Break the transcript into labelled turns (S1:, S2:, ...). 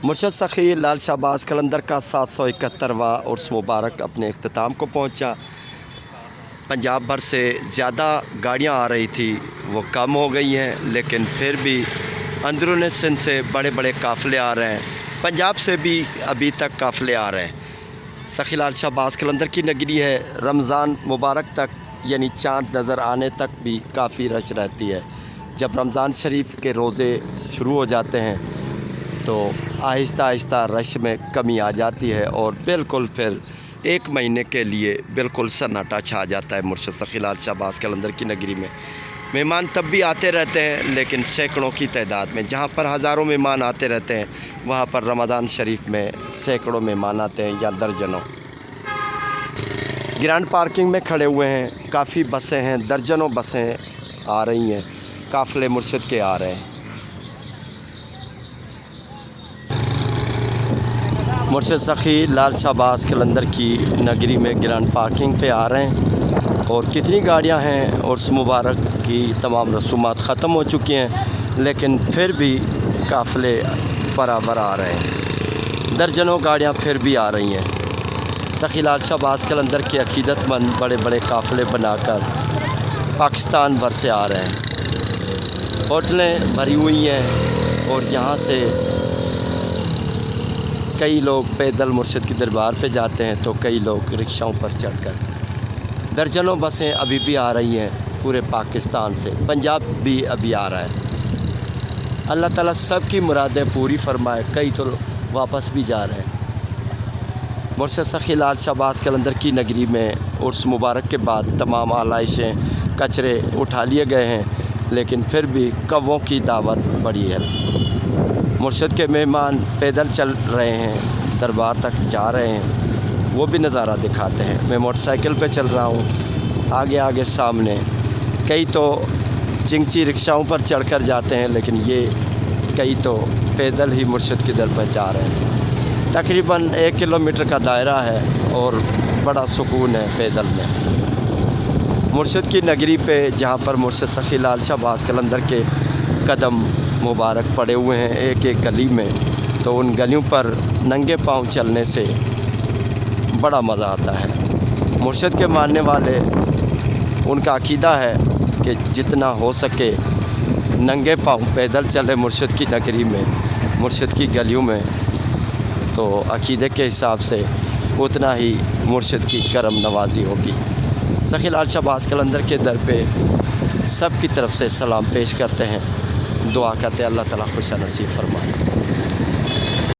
S1: مرشد سخی لال شہباز قلندر کا 771واں عرس مبارک اپنے اختتام کو پہنچا۔ پنجاب بھر سے زیادہ گاڑیاں آ رہی تھی، وہ کم ہو گئی ہیں، لیکن پھر بھی اندرون سندھ سے بڑے بڑے قافلے آ رہے ہیں، پنجاب سے بھی ابھی تک قافلے آ رہے ہیں۔ سخی لال شہباز قلندر کی نگری ہے، رمضان مبارک تک یعنی چاند نظر آنے تک بھی کافی رش رہتی ہے۔ جب رمضان شریف کے روزے شروع ہو جاتے ہیں تو آہستہ آہستہ رش میں کمی آ جاتی ہے اور بالکل پھر ایک مہینے کے لیے بالکل سناٹا چھا جاتا ہے مرشد سخی لال شہباز قلندر کی نگری میں۔ مہمان تب بھی آتے رہتے ہیں، لیکن سینکڑوں کی تعداد میں، جہاں پر ہزاروں مہمان آتے رہتے ہیں وہاں پر رمضان شریف میں سینکڑوں مہمان آتے ہیں یا درجنوں۔ گرانڈ پارکنگ میں کھڑے ہوئے ہیں، کافی بسیں ہیں، درجنوں بسیں آ رہی ہیں، قافلے مرشد کے آ رہے ہیں۔ مرشد سخی لال شہباز قلندر کی نگری میں گرانڈ پارکنگ پہ آ رہے ہیں، اور کتنی گاڑیاں ہیں، عرس مبارک کی تمام رسومات ختم ہو چکی ہیں، لیکن پھر بھی قافلے برابر آ رہے ہیں، درجنوں گاڑیاں پھر بھی آ رہی ہیں۔ سخی لال شہباز قلندر کے عقیدت مند بڑے بڑے قافلے بنا کر پاکستان بھر سے آ رہے ہیں، ہوٹلیں بھری ہوئی ہیں، اور یہاں سے کئی لوگ پیدل مرشد کی دربار پہ جاتے ہیں تو کئی لوگ رکشاؤں پر چڑھ کر۔ درجنوں بسیں ابھی بھی آ رہی ہیں پورے پاکستان سے، پنجاب بھی ابھی آ رہا ہے۔ اللہ تعالیٰ سب کی مرادیں پوری فرمائے، کئی تو واپس بھی جا رہے ہیں۔ مرشد سخی لال شہباز قلندر کی نگری میں عرس مبارک کے بعد تمام آلائشیں، کچرے اٹھا لیے گئے ہیں، لیکن پھر بھی کووں کی دعوت بڑی ہے۔ مرشد کے مہمان پیدل چل رہے ہیں، دربار تک جا رہے ہیں، وہ بھی نظارہ دکھاتے ہیں۔ میں موٹر سائیکل پہ چل رہا ہوں، آگے آگے سامنے کئی تو چنگچی رکشاؤں پر چڑھ کر جاتے ہیں، لیکن یہ کئی تو پیدل ہی مرشد کی در پر جا رہے ہیں۔ تقریباً 1 کلومیٹر کا دائرہ ہے اور بڑا سکون ہے پیدل میں۔ مرشد کی نگری پہ جہاں پر مرشد سخی لال شہباز قلندر کے قدم مبارک پڑے ہوئے ہیں ایک ایک گلی میں، تو ان گلیوں پر ننگے پاؤں چلنے سے بڑا مزہ آتا ہے۔ مرشد کے ماننے والے، ان کا عقیدہ ہے کہ جتنا ہو سکے ننگے پاؤں پیدل چلے مرشد کی نگری میں، مرشد کی گلیوں میں، تو عقیدے کے حساب سے اتنا ہی مرشد کی کرم نوازی ہوگی۔ سخی لال شہباز قلندر کے در پہ سب کی طرف سے سلام پیش کرتے ہیں، دعا کرتے ہیں اللہ تعالیٰ خوش نصیب فرمائے۔